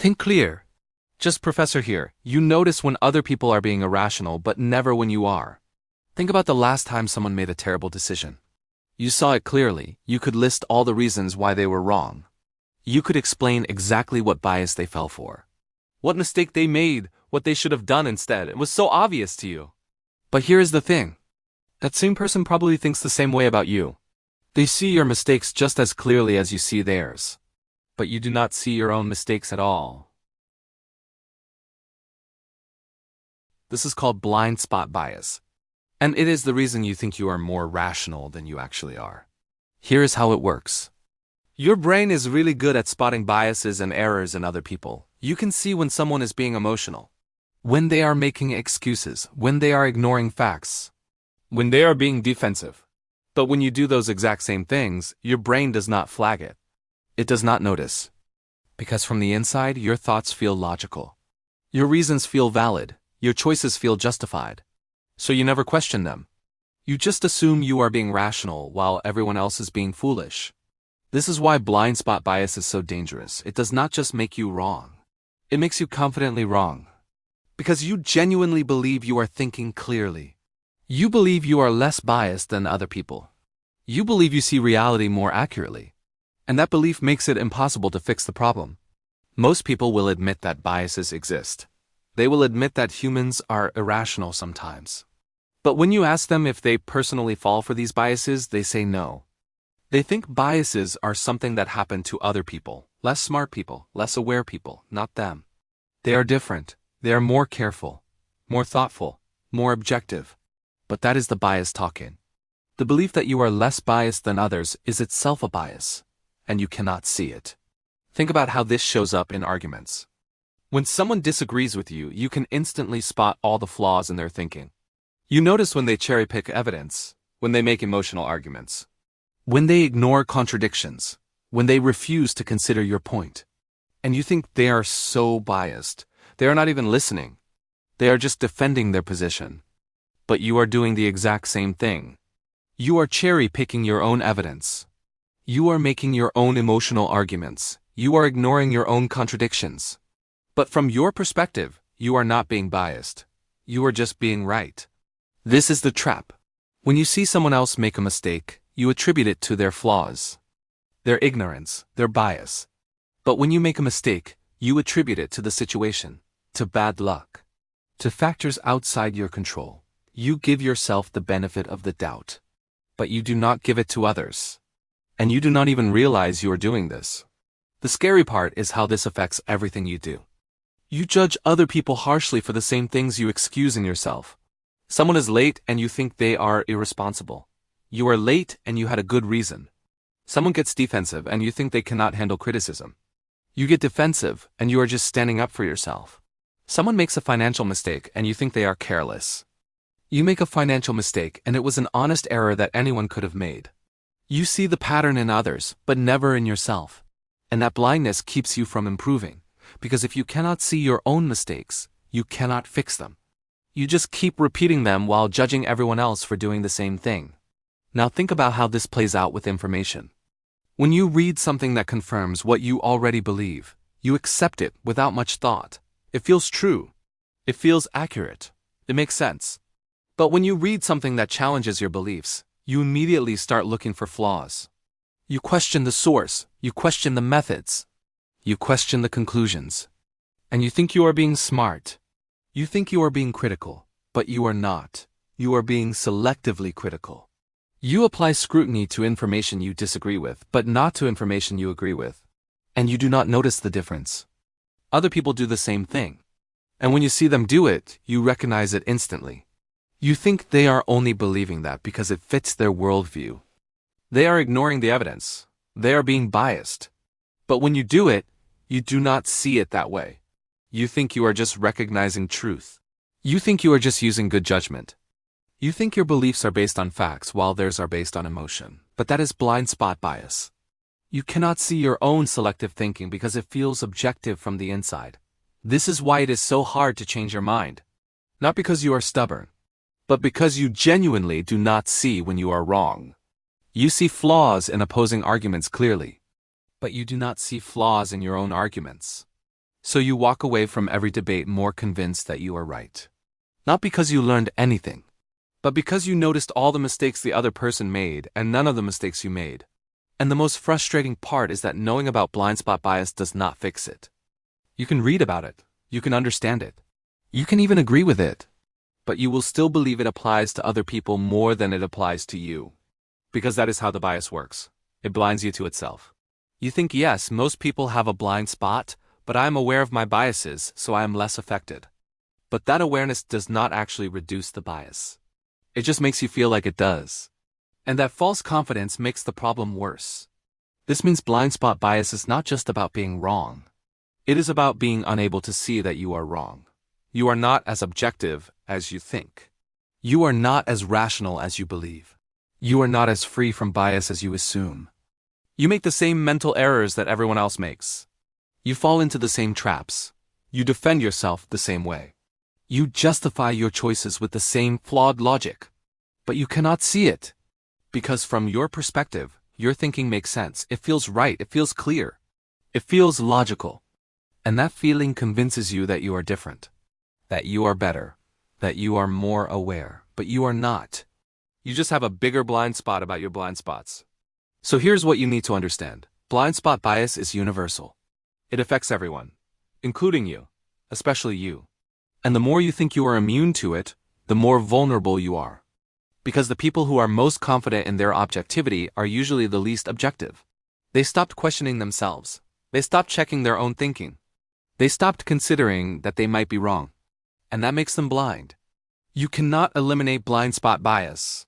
Think clear. JustProfessor here. You notice when other people are being irrational, but never when you are. Think about the last time someone made a terrible decision. You saw it clearly. You could list all the reasons why they were wrong. You could explain exactly what bias they fell for, what mistake they made, what they should have done instead. It was so obvious to you. But here is the thing. That same person probably thinks the same way about you. They see your mistakes just as clearly as you see theirs. But you do not see your own mistakes at all. This is called blind spot bias. And it is the reason you think you are more rational than you actually are. Here is how it works. Your brain is really good at spotting biases and errors in other people. You can see when someone is being emotional, when they are making excuses, when they are ignoring facts, when they are being defensive. But when you do those exact same things, your brain does not flag it. It does not notice. Because from the inside, your thoughts feel logical. Your reasons feel valid. Your choices feel justified. So you never question them. You just assume you are being rational while everyone else is being foolish. This is why blind spot bias is so dangerous. It does not just make you wrong. It makes you confidently wrong. Because you genuinely believe you are thinking clearly. You believe you are less biased than other people. You believe you see reality more accurately. And that belief makes it impossible to fix the problem. Most people will admit that biases exist. They will admit that humans are irrational sometimes. But when you ask them if they personally fall for these biases, they say no. They think biases are something that happen to other people, less smart people, less aware people, not them. They are different. They are more careful, more thoughtful, more objective. But that is the bias talking. The belief that you are less biased than others is itself a bias, and you cannot see it. Think about how this shows up in arguments. When someone disagrees with you, you can instantly spot all the flaws in their thinking. You notice when they cherry-pick evidence, when they make emotional arguments, when they ignore contradictions, when they refuse to consider your point. And you think they are so biased. They are not even listening. They are just defending their position. But you are doing the exact same thing. You are cherry-picking your own evidence. You are making your own emotional arguments. You are ignoring your own contradictions. But from your perspective, you are not being biased. You are just being right. This is the trap. When you see someone else make a mistake, you attribute it to their flaws, their ignorance, their bias. But when you make a mistake, you attribute it to the situation, to bad luck, to factors outside your control. You give yourself the benefit of the doubt. But you do not give it to others. And you do not even realize you are doing this. The scary part is how this affects everything you do. You judge other people harshly for the same things you excuse in yourself. Someone is late and you think they are irresponsible. You are late and you had a good reason. Someone gets defensive and you think they cannot handle criticism. You get defensive and you are just standing up for yourself. Someone makes a financial mistake and you think they are careless. You make a financial mistake and it was an honest error that anyone could have made. You see the pattern in others, but never in yourself. And that blindness keeps you from improving. Because if you cannot see your own mistakes, you cannot fix them. You just keep repeating them while judging everyone else for doing the same thing. Now think about how this plays out with information. When you read something that confirms what you already believe, you accept it without much thought. It feels true. It feels accurate. It makes sense. But when you read something that challenges your beliefs, you immediately start looking for flaws. You question the source. You question the methods. You question the conclusions. And you think you are being smart. You think you are being critical, but you are not. You are being selectively critical. You apply scrutiny to information you disagree with, but not to information you agree with. And you do not notice the difference. Other people do the same thing. And when you see them do it, you recognize it instantly. You think they are only believing that because it fits their worldview. They are ignoring the evidence. They are being biased. But when you do it, you do not see it that way. You think you are just recognizing truth. You think you are just using good judgment. You think your beliefs are based on facts while theirs are based on emotion. But that is blind spot bias. You cannot see your own selective thinking because it feels objective from the inside. This is why it is so hard to change your mind. Not because you are stubborn, but because you genuinely do not see when you are wrong. You see flaws in opposing arguments clearly, but you do not see flaws in your own arguments. So you walk away from every debate more convinced that you are right. Not because you learned anything, but because you noticed all the mistakes the other person made and none of the mistakes you made. And the most frustrating part is that knowing about blind spot bias does not fix it. You can read about it, you can understand it, you can even agree with it, but you will still believe it applies to other people more than it applies to you. Because that is how the bias works. It blinds you to itself. You think, yes, most people have a blind spot, but I am aware of my biases, so I am less affected. But that awareness does not actually reduce the bias. It just makes you feel like it does. And that false confidence makes the problem worse. This means blind spot bias is not just about being wrong. It is about being unable to see that you are wrong. You are not as objective as you think. You are not as rational as you believe. You are not as free from bias as you assume. You make the same mental errors that everyone else makes. You fall into the same traps. You defend yourself the same way. You justify your choices with the same flawed logic. But you cannot see it. Because from your perspective, your thinking makes sense. It feels right. It feels clear. It feels logical. And that feeling convinces you that you are different. That you are better. That you are more aware. But you are not. You just have a bigger blind spot about your blind spots. So here's what you need to understand. Blind spot bias is universal. It affects everyone, including you, especially you. And the more you think you are immune to it, the more vulnerable you are. Because the people who are most confident in their objectivity are usually the least objective. They stopped questioning themselves. They stopped checking their own thinking. They stopped considering that they might be wrong. And that makes them blind. You cannot eliminate blind spot bias,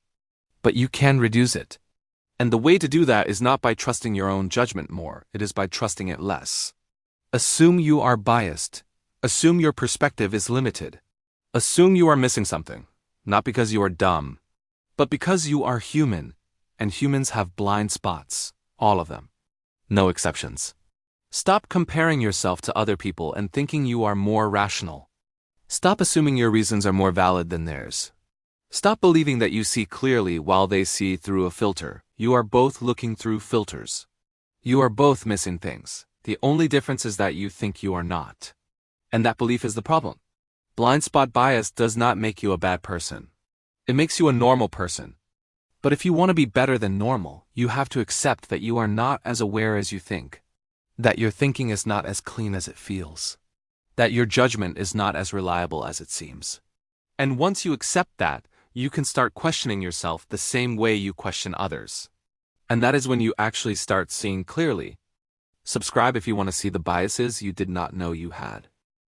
but you can reduce it. And the way to do that is not by trusting your own judgment more, it is by trusting it less. Assume you are biased. Assume your perspective is limited. Assume you are missing something, not because you are dumb, but because you are human, and humans have blind spots, all of them. No exceptions. Stop comparing yourself to other people and thinking you are more rational. Stop assuming your reasons are more valid than theirs. Stop believing that you see clearly while they see through a filter. You are both looking through filters. You are both missing things. The only difference is that you think you are not. And that belief is the problem. Blind spot bias does not make you a bad person. It makes you a normal person. But if you want to be better than normal, you have to accept that you are not as aware as you think. That your thinking is not as clean as it feels. That your judgment is not as reliable as it seems. And once you accept that, you can start questioning yourself the same way you question others. And that is when you actually start seeing clearly. Subscribe if you want to see the biases you did not know you had.